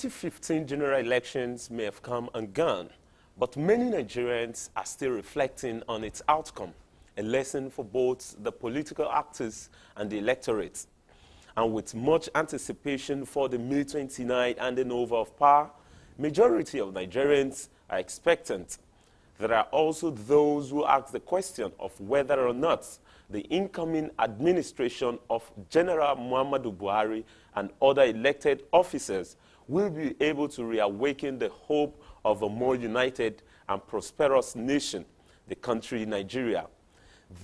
2015 general elections may have come and gone, but many Nigerians are still reflecting on its outcome, a lesson for both the political actors and the electorate. And with much anticipation for the May 29 handing over of power, majority of Nigerians are expectant. There are also those who ask the question of whether or not the incoming administration of General Muhammadu Buhari and other elected officers will be able to reawaken the hope of a more united and prosperous nation, the country Nigeria.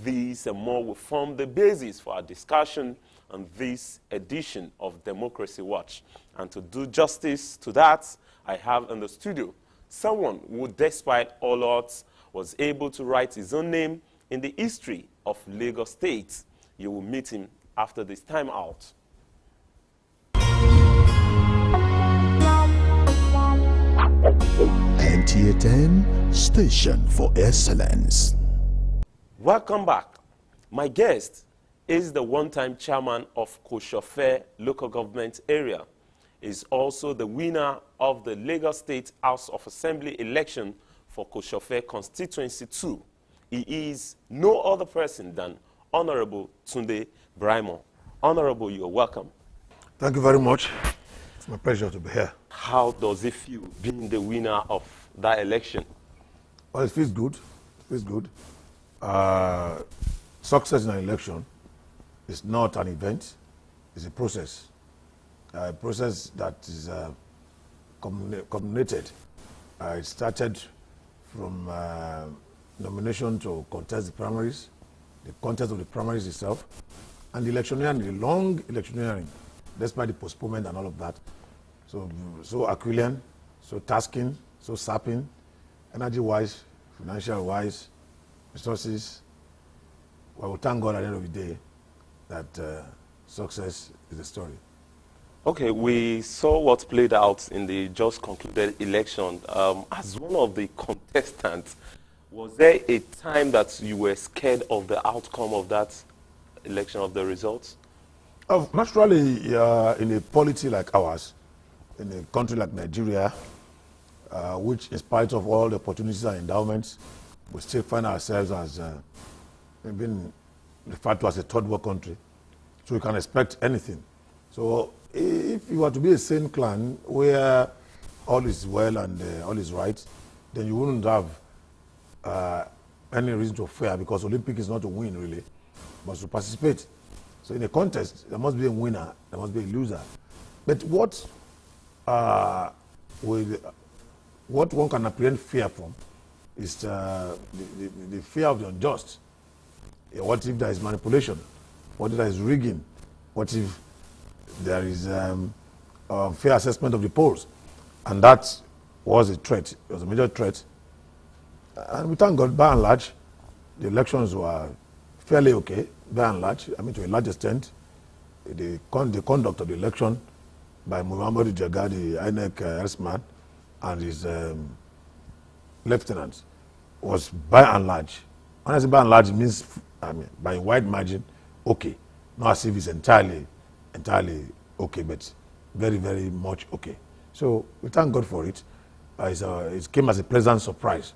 These and more will form the basis for our discussion on this edition of Democracy Watch. And to do justice to that, I have in the studio someone who, despite all odds, was able to write his own name in the history of Lagos State. You will meet him after this time out. NTA10 Station for Excellence. Welcome back. My guest is the one-time chairman of Kosofe local government area. Is also the winner of the Lagos State House of Assembly election for Kosofe Constituency 2. He is no other person than Honorable Tunde Braimoh. Honorable, you are welcome. Thank you very much. It's my pleasure to be here. How does it feel being the winner of that election? Well, it feels good. It feels good. Success in an election is not an event. It's a process. A process that is culminated. It started from nomination to contest the primaries, the contest of the primaries itself, and the electioneering, the long electioneering, despite the postponement and all of that. So Aquilian, so tasking, so sapping, energy-wise, financial-wise, resources. Well, we thank God at the end of the day that success is the story. Okay, we saw what played out in the just concluded election. As one of the contestants, was there a time that you were scared of the outcome of that election, of the results? Naturally, in a polity like ours, in a country like Nigeria, which in spite of all the opportunities and endowments, we still find ourselves as being referred to as a third world country. So we can expect anything. So if you were to be a sane clan where all is well and all is right, then you wouldn't have any reason to fear, because Olympic is not to win really, but to participate. So in a contest, there must be a winner, there must be a loser. But what one can apprehend fear from is the fear of the unjust. What if there is manipulation? What if there is rigging? What if there is fair assessment of the polls? And that was a threat. It was a major threat. And we thank God, by and large, the elections were fairly okay, by and large. I mean, to a large extent, the conduct of the election by Muhammadu L.G.A, the INEC S-man, and his lieutenants was by and large. When I say by and large, it means, I mean, by a wide margin, okay. Not as if it's entirely okay, but very, very much okay. So we thank God for it. It came as a pleasant surprise.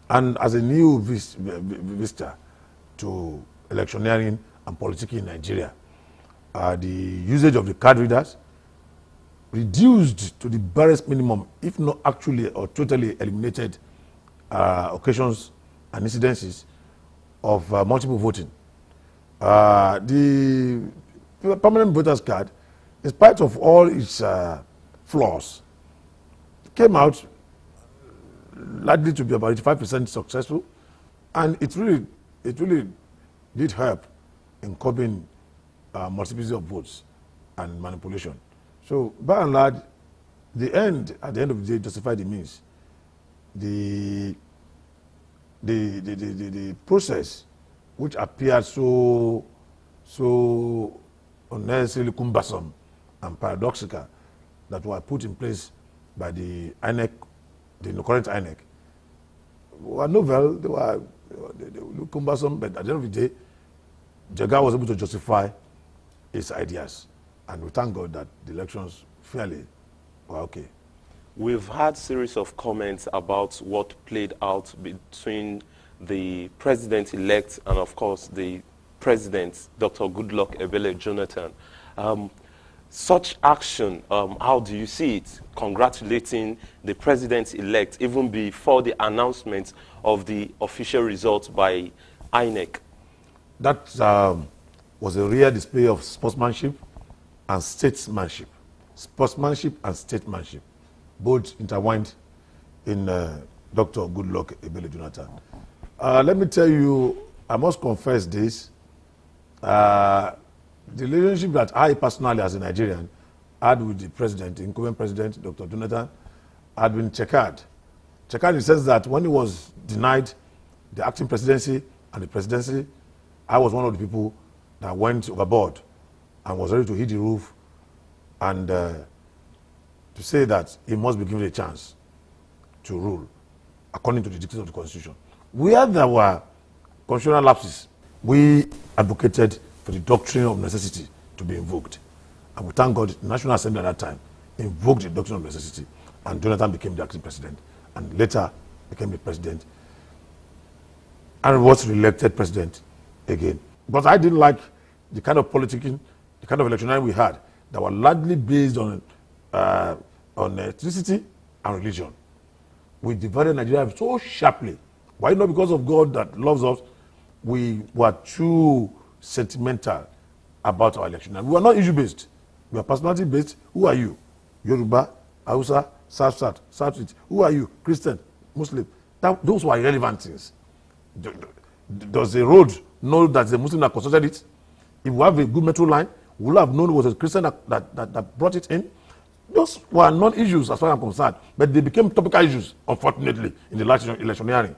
And as a new vista to electioneering and politicking in Nigeria, the usage of the card readers reduced to the barest minimum, if not actually or totally eliminated occasions and incidences of multiple voting. The permanent voters card, in spite of all its flaws, came out likely to be about 85% successful, and it really did help in curbing multiplicity of votes and manipulation. So by and large, at the end of the day, justified the means. The process, which appeared so unnecessarily cumbersome and paradoxical, that were put in place by the INEC, the current INEC, were novel. They were cumbersome, but at the end of the day, L.G.A was able to justify its ideas, and we thank God that the elections fairly were okay. We've had a series of comments about what played out between the president-elect and, of course, the president, Dr. Goodluck Ebele Jonathan. Such action, how do you see it? Congratulating the president-elect even before the announcement of the official results by INEC. That was a rare display of sportsmanship and statesmanship. Sportsmanship and statesmanship, both intertwined in Dr. Goodluck Ebele Jonathan. Let me tell you, I must confess this. The relationship that I personally, as a Nigerian, had with the president, the incumbent president, Dr. Jonathan, had been checkered. Checkered in the sense that when he was denied the acting presidency and the presidency, I was one of the people that went overboard and was ready to hit the roof and to say that he must be given a chance to rule according to the dictates of the Constitution. Where there were constitutional lapses, we advocated for the doctrine of necessity to be invoked. And we thank God the National Assembly at that time invoked the doctrine of necessity, and Jonathan became the acting president and later became the president and was re-elected president again. But I didn't like the kind of politicking, the kind of electioneering we had that were largely based on ethnicity and religion. We divided Nigeria so sharply. Why not? Because of God that loves us, we were too sentimental about our election. And we are not issue-based. We are personality-based. Who are you? Yoruba, Hausa, South, South. Who are you? Christian, Muslim. Those were irrelevant things. Does the road know that the Muslim that constructed it? If we have a good metro line, we will have known it was a Christian that brought it in. Those were non-issues as far as I'm concerned. But they became topical issues, unfortunately, in the last electioneering.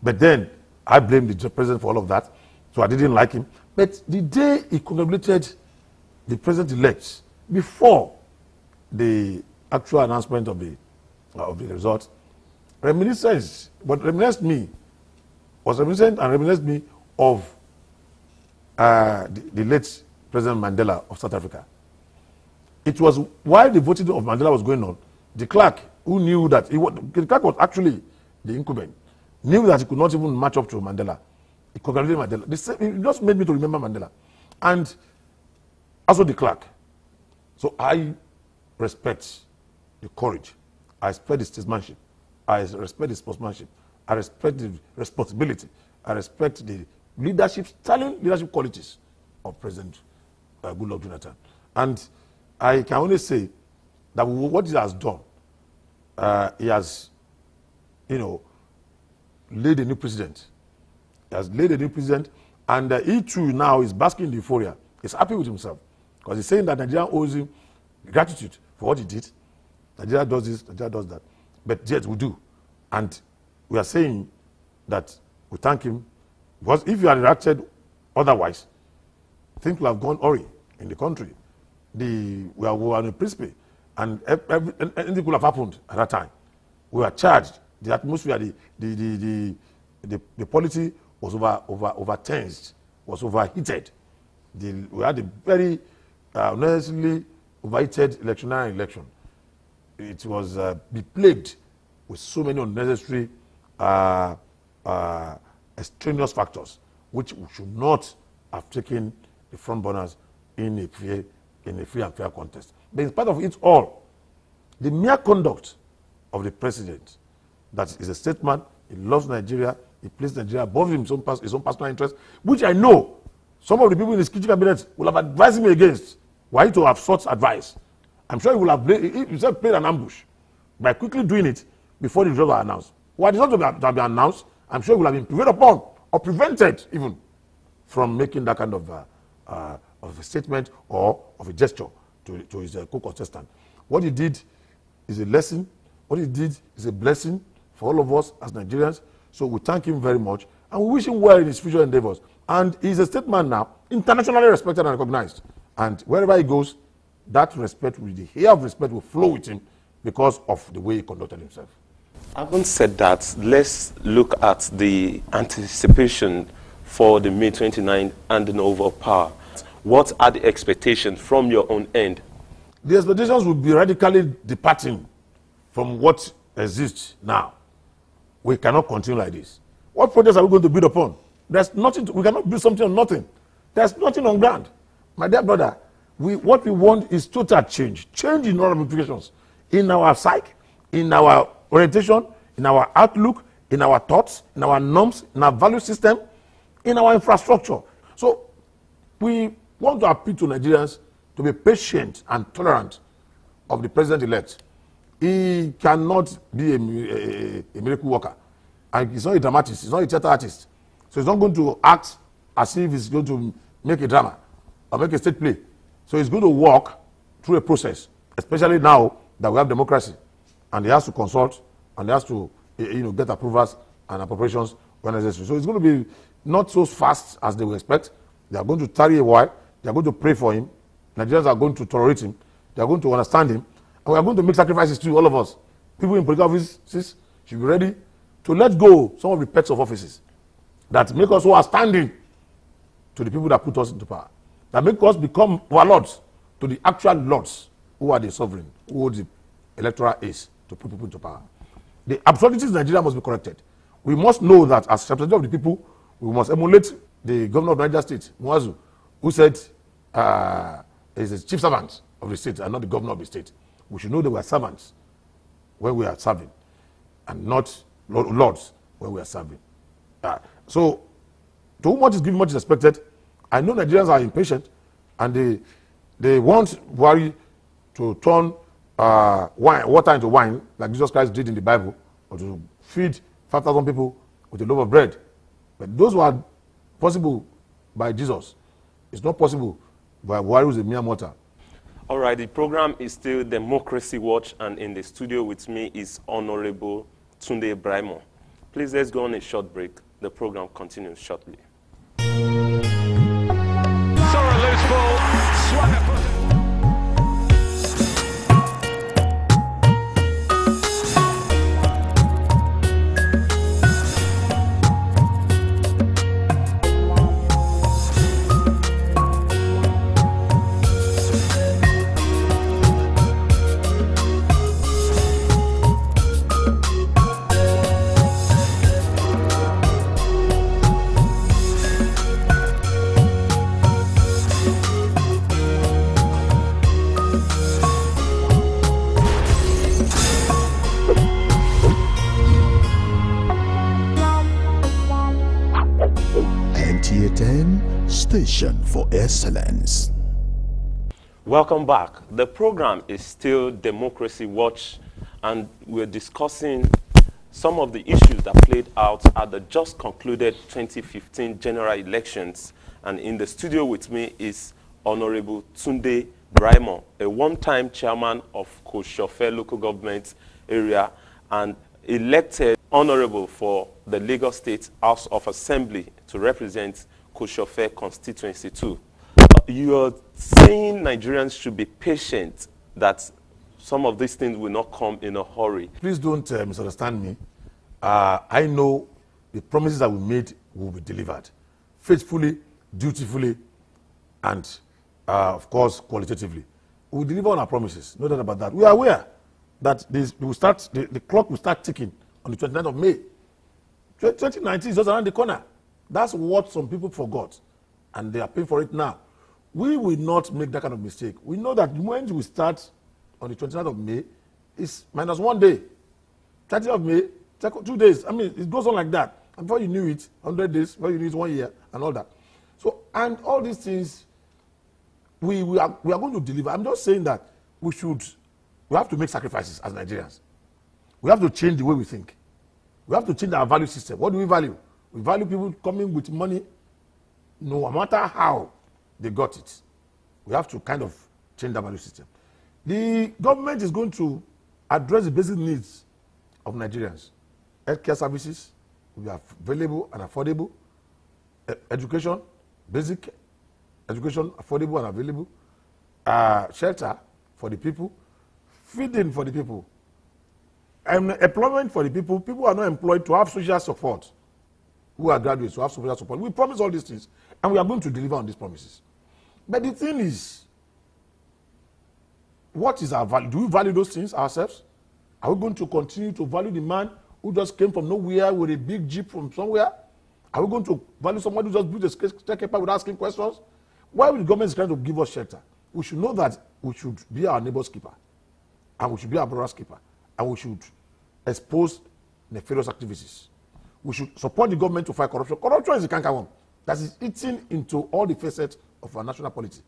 But then, I blame the president for all of that. So I didn't like him. But the day he congratulated the president-elect before the actual announcement of the result, reminisced me of the late President Mandela of South Africa. It was while the voting of Mandela was going on, the clerk who knew that the clerk was actually the incumbent, knew that he could not even match up to Mandela. He congratulated Mandela. It just made me to remember Mandela. And also the clerk. So I respect the courage. I respect the statesmanship. I respect the sportsmanship. I respect the responsibility. I respect the sterling leadership qualities of President Goodluck Jonathan. And I can only say that what he has done, he has, laid a new precedent. He has laid a new precedent, and he too now is basking in the euphoria. He's happy with himself because he's saying that Nigeria owes him gratitude for what he did. Nigeria does this, Nigeria does that. But yet we do. And we are saying that we thank him because if you had reacted otherwise, things would have gone awry in the country. We were in a precipice, and anything could have happened at that time. We were charged. The atmosphere, the polity was over-tensed, was overheated. We had a very unnecessarily overheated election. It was beplagued with so many unnecessary extraneous factors, which should not have taken the front burners in a free and fair contest. But in spite of it all, the mere conduct of the president, that is a statesman, he loves Nigeria, he placed Nigeria above his own personal interest, which I know some of the people in his kitchen cabinet will have advised me against. Why to have sought advice? I'm sure he will have played an ambush by quickly doing it before the results were announced. Why the results have been announced, I'm sure he will have been prevailed upon or prevented even from making that kind of a statement or of a gesture to his co-contestant. What he did is a lesson. What he did is a blessing for all of us as Nigerians. So we thank him very much and we wish him well in his future endeavors. And he's a statesman now, internationally respected and recognized. And wherever he goes, that respect, the air of respect will flow with him because of the way he conducted himself. Having said that, let's look at the anticipation for the May 29 handing over of power. What are the expectations from your own end? The expectations will be radically departing from what exists now. We cannot continue like this. What projects are we going to build upon? There's nothing. We cannot build something on nothing. There's nothing on ground. My dear brother, what we want is total change. Change in all ramifications. In our psyche, in our orientation, in our outlook, in our thoughts, in our norms, in our value system, in our infrastructure. So we want to appeal to Nigerians to be patient and tolerant of the president-elect. He cannot be a miracle worker. And he's not a dramatist, he's not a theater artist. So he's not going to act as if he's going to make a drama or make a state play. So he's going to walk through a process, especially now that we have democracy. And he has to consult and he has to get approvals and appropriations when necessary. So it's going to be not so fast as they will expect. They are going to tarry a while. They are going to pray for him. Nigerians are going to tolerate him. They are going to understand him. And we are going to make sacrifices too, all of us. People in political offices should be ready to let go some of the pets of offices that make us who are standing to the people that put us into power, that make us become overlords to the actual lords who are the sovereign, who hold the electoral ace to put people into power. The absurdities in Nigeria must be corrected. We must know that as representatives of the people, we must emulate the governor of Niger State, Muazu, who said he's a chief servant of the state and not the governor of the state. We should know that we are servants when we are serving and not lords when we are serving. So, to whom much is given, much is expected. I know Nigerians are impatient and they want Buhari to turn water into wine like Jesus Christ did in the Bible, or to feed 5,000 people with a loaf of bread. But those who are possible by Jesus, it's not possible by Buhari, who is a mere mortal. All right, the program is still Democracy Watch, and in the studio with me is Honorable Tunde Braimoh. Please, let's go on a short break. The program continues shortly. Saw a loose ball, swung at. Station for excellence. Welcome back. The program is still Democracy Watch, and we're discussing some of the issues that played out at the just concluded 2015 general elections. And in the studio with me is Honorable Tunde Braimoh, a one-time chairman of Kosofe local government area and elected honorable for the Lagos State House of Assembly to represent Kosofe constituency too. You are saying Nigerians should be patient, that some of these things will not come in a hurry. Please don't misunderstand me. I know the promises that we made will be delivered faithfully, dutifully, and of course qualitatively. We will deliver on our promises, no doubt about that. We are aware that the clock will start ticking on the 29th of May. 2019 is just around the corner. That's what some people forgot, and they are paying for it now. We will not make that kind of mistake. We know that when we start on the 29th of May, it's minus 1 day. 30th of May, 2 days. I mean, it goes on like that. And before you knew it, 100 days, before you knew it, 1 year, and all that. So, and all these things, we are going to deliver. I'm just saying that we have to make sacrifices as Nigerians. We have to change the way we think. We have to change our value system. What do we value? We value people coming with money, no matter how they got it. We have to kind of change the value system. The government is going to address the basic needs of Nigerians. Healthcare services will be available and affordable. Education, basic education, affordable and available. Shelter for the people. Feeding for the people. Employment for the people. People are not employed to have social support. Who are graduates to have social support. We promise all these things, and we are going to deliver on these promises. But the thing is, what is our value? Do we value those things ourselves? Are we going to continue to value the man who just came from nowhere with a big jeep from somewhere? Are we going to value somebody who just built a staircase without asking questions? Why would the government is trying to give us shelter? We should know that we should be our neighbor's keeper, and we should be our brother's keeper, and we should expose nefarious activities. We should support the government to fight corruption. Corruption is the cankerworm that is eating into all the facets of our national polity.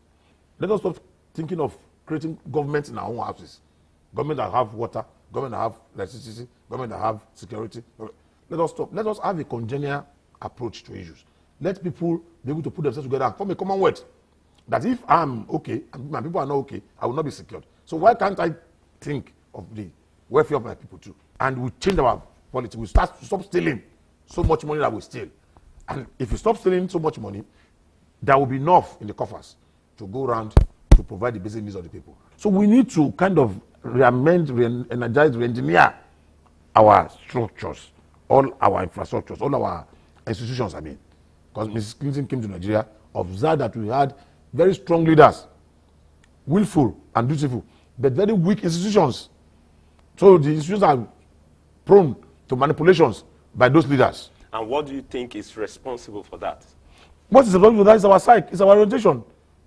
Let us stop thinking of creating government in our own houses. Government that have water, government that have electricity, government that have security. Let us stop. Let us have a congenial approach to issues. Let people be able to put themselves together and form a commonwealth. That if I'm okay and my people are not okay, I will not be secured. So why can't I think of the welfare of my people too? And we change our policy. We stop stealing so much money that we steal. And if you stop stealing so much money, there will be enough in the coffers to go around to provide the basic needs of the people. So we need to kind of re-amend, re-energize, re-engineer our structures, all our infrastructures, all our institutions, I mean. Because Mrs. Clinton came to Nigeria, observed that we had very strong leaders, willful and dutiful, but very weak institutions. So the institutions are prone to manipulations by those leaders. And what do you think is responsible for that? What is responsible for that is our psyche, it's our orientation,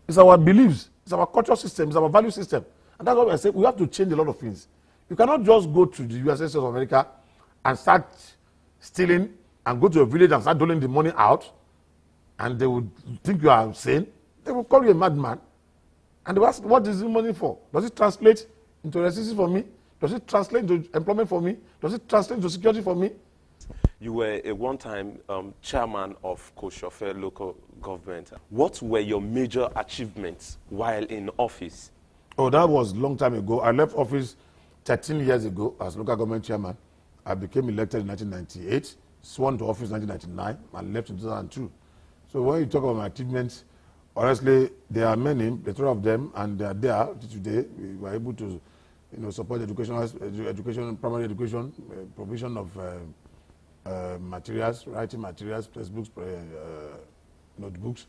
it's our beliefs, it's our cultural system, it's our value system. And that's what I say, we have to change a lot of things. You cannot just go to the USA of America and start stealing and go to a village and start doling the money out, and they would think you are insane. They will call you a madman. And they will ask, what is the money for? Does it translate into electricity for me? Does it translate into employment for me? Does it translate into security for me? You were a one-time chairman of Kosofe local government. What were your major achievements while in office? Oh, that was a long time ago. I left office 13 years ago as local government chairman. I became elected in 1998, sworn to office in 1999, and left in 2002. So when you talk about my achievements, honestly, there are many, the three of them, and they are there today. We were able to, support education, primary education, provision of materials, writing materials, textbooks, notebooks,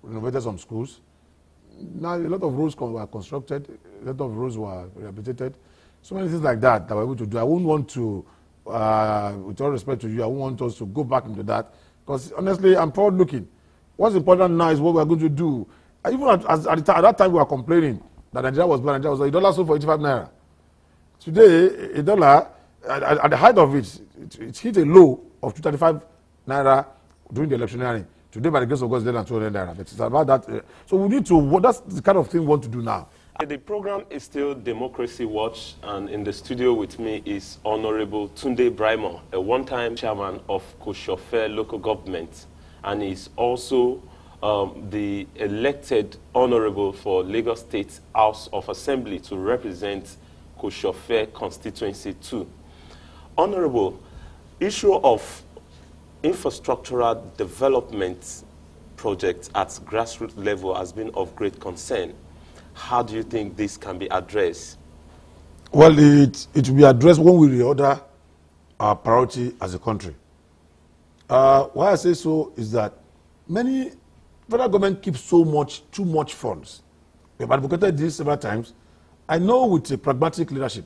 renovated some schools. Now, a lot of roads were constructed, a lot of roads were rehabilitated. So many things like that that we're able to do. I wouldn't want to, with all respect to you, I wouldn't want us to go back into that. Because honestly, I'm proud looking. What's important now is what we're going to do. Even at that time, we were complaining that Nigeria was bad. Nigeria was a dollar sold for 85 naira. Today, a dollar, at the height of it, it hit a low of 235 naira during the electioneering. Today, by the grace of God, it's less than 200 naira. But it's about that. So we need to, that's the kind of thing we want to do now. The program is still Democracy Watch, and in the studio with me is Honorable Tunde Braimoh, a one-time chairman of Kosofe local government, and is also the elected honorable for Lagos State House of Assembly to represent Kosofe constituency 2. Honorable, issue of infrastructural development projects at grassroots level has been of great concern. How do you think this can be addressed? Well, it will be addressed when we reorder our priority as a country. Why I say so is that many federal government keeps too much funds. We have advocated this several times. I know with a pragmatic leadership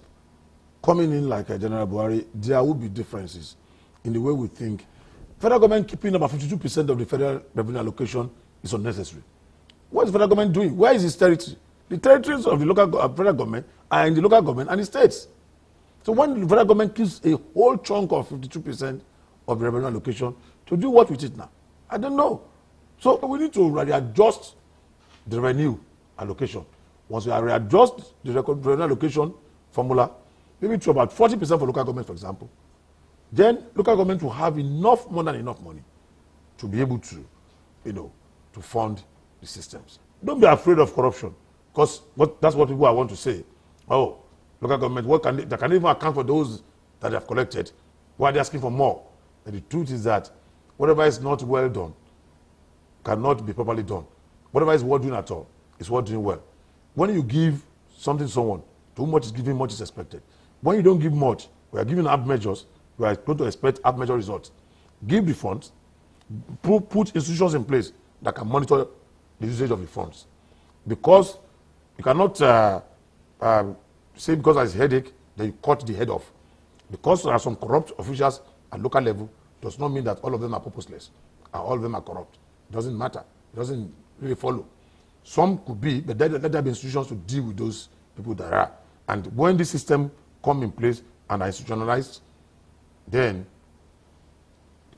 coming in like General Buhari, there will be differences in the way we think. Federal government keeping about 52% of the federal revenue allocation is unnecessary. What is the federal government doing? Where is its territory? The territories of the local federal government are in the local government and the states. So when the federal government keeps a whole chunk of 52% of the revenue allocation, to do what with it now? I don't know. So we need to readjust the revenue allocation. Once we readjust the revenue allocation formula, maybe to about 40% for local government, for example, then local government will have more than enough money to be able to, to fund the systems. Don't be afraid of corruption. Because that's what people want to say. Oh, local government, they can even account for those that they have collected. Why are they asking for more? And the truth is that whatever is not well done cannot be properly done. Whatever is worth doing at all is worth doing well. When you give something to someone, too much is given, much is expected. When you don't give much, we are giving half measures, we are going to expect half measure results. Give the funds, put institutions in place that can monitor the usage of the funds. Because you cannot say because it's headache, then you cut the head off. Because there are some corrupt officials at local level, does not mean that all of them are purposeless, or all of them are corrupt. It doesn't matter. It doesn't really follow. Some could be, but let there be institutions to deal with those people that are. And when this system come in place and are institutionalized, then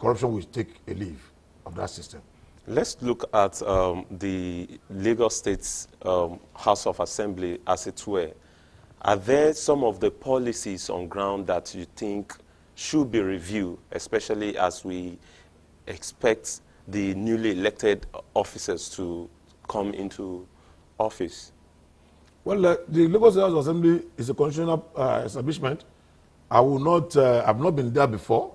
corruption will take a leave of that system. Let's look at the Lagos State's House of Assembly, as it were. Are there some of the policies on ground that you think should be reviewed, especially as we expect the newly elected officers to come into office? Well, the Lagos House of Assembly is a constitutional establishment. I will not, I've not been there before.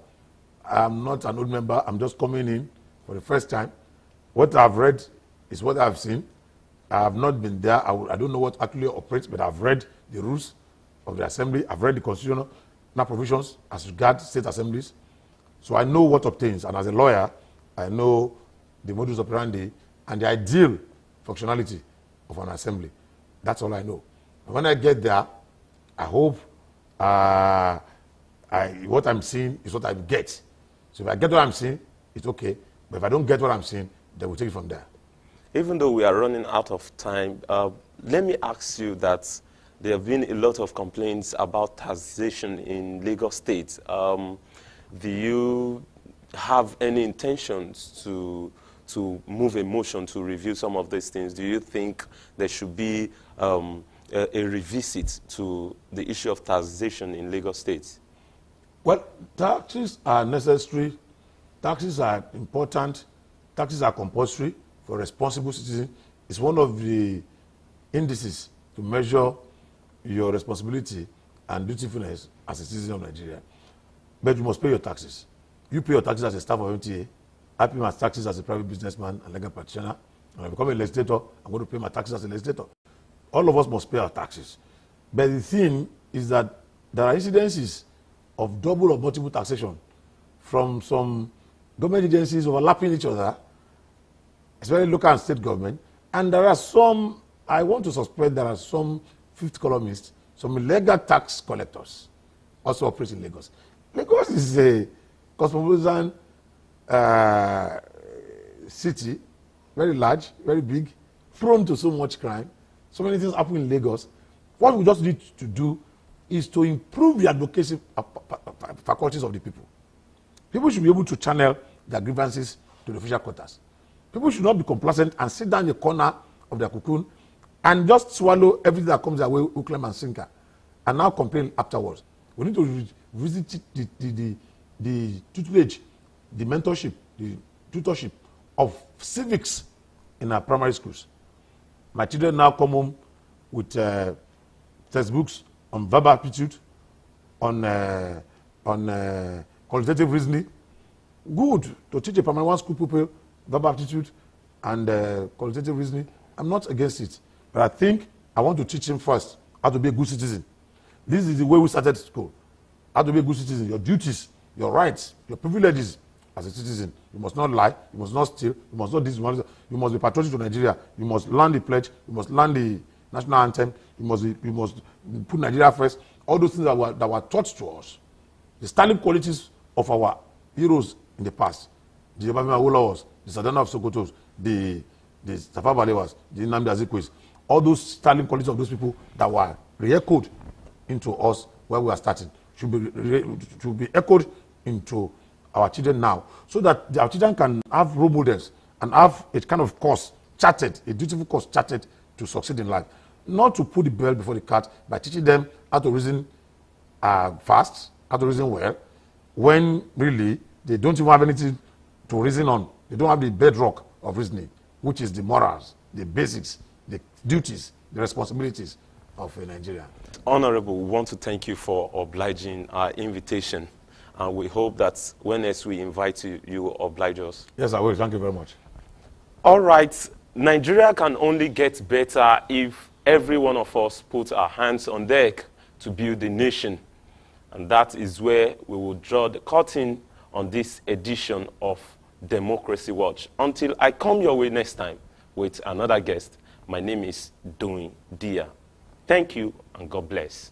I'm not an old member. I'm just coming in for the first time. What I've read is what I've seen. I have not been there. I don't know what actually operates, but I've read the rules of the assembly. I've read the constitutional provisions as regards state assemblies. So I know what obtains. And as a lawyer, I know the modus operandi and the ideal functionality of an assembly. That's all I know. When I get there, I hope what I'm seeing is what I get. So if I get what I'm seeing, it's okay. But if I don't get what I'm seeing, then we'll take it from there. Even though we are running out of time, let me ask you that there have been a lot of complaints about taxation in Lagos State. Do you have any intentions to move a motion to review some of these things? Do you think there should be a revisit to the issue of taxation in Lagos State? Well, taxes are necessary. Taxes are important. Taxes are compulsory for responsible citizens. It's one of the indices to measure your responsibility and dutifulness as a citizen of Nigeria. But you must pay your taxes. You pay your taxes as a staff of MTA. I pay my taxes as a private businessman and legal practitioner. When I become a legislator, I'm going to pay my taxes as a legislator. All of us must pay our taxes. But the thing is that there are incidences of double or multiple taxation from some government agencies overlapping each other, especially local and state government. And there are some, I want to suspect there are some fifth columnists, some illegal tax collectors also operate in Lagos. Lagos is a cosmopolitan city, very large, very big, prone to so much crime. So many things happen in Lagos. What we just need to do is to improve the advocacy faculties of the people. People should be able to channel their grievances to the official quarters. People should not be complacent and sit down in the corner of their cocoon and just swallow everything that comes their way, hook, line, and sinker, and now complain afterwards. We need to visit the tutelage, the mentorship, the tutorship of civics in our primary schools. My children now come home with textbooks on verbal aptitude, on qualitative reasoning. Good to teach a primary one school pupil verbal aptitude and qualitative reasoning. I'm not against it, but I think I want to teach him first how to be a good citizen. This is the way we started school. How to be a good citizen, your duties, your rights, your privileges as a citizen. You must not lie, you must not steal, you must not this, you must be patriotic to Nigeria, you must learn the pledge, you must learn the national anthem, you must put Nigeria first. All those things that were taught to us. The sterling qualities of our heroes in the past. The Obama Awolowo's, the Sadana of Sokoto's, the Tafawa Balewa's, the Nnamdi Azikwe's. All those sterling qualities of those people that were re-echoed into us where we are starting should be echoed into our children now, so that our children can have role models and have a kind of course charted, a dutiful course charted to succeed in life. Not to put the bell before the cat by teaching them how to reason fast, how to reason well, when really they don't even have anything to reason on. They don't have the bedrock of reasoning, which is the morals, the basics, the duties, the responsibilities of a Nigerian. Honorable, we want to thank you for obliging our invitation. And we hope that when else we invite you, you will oblige us. Yes, I will. Thank you very much. All right. Nigeria can only get better if every one of us puts our hands on deck to build the nation. And that is where we will draw the curtain on this edition of Democracy Watch. Until I come your way next time with another guest, my name is Doing Dia. Thank you and God bless.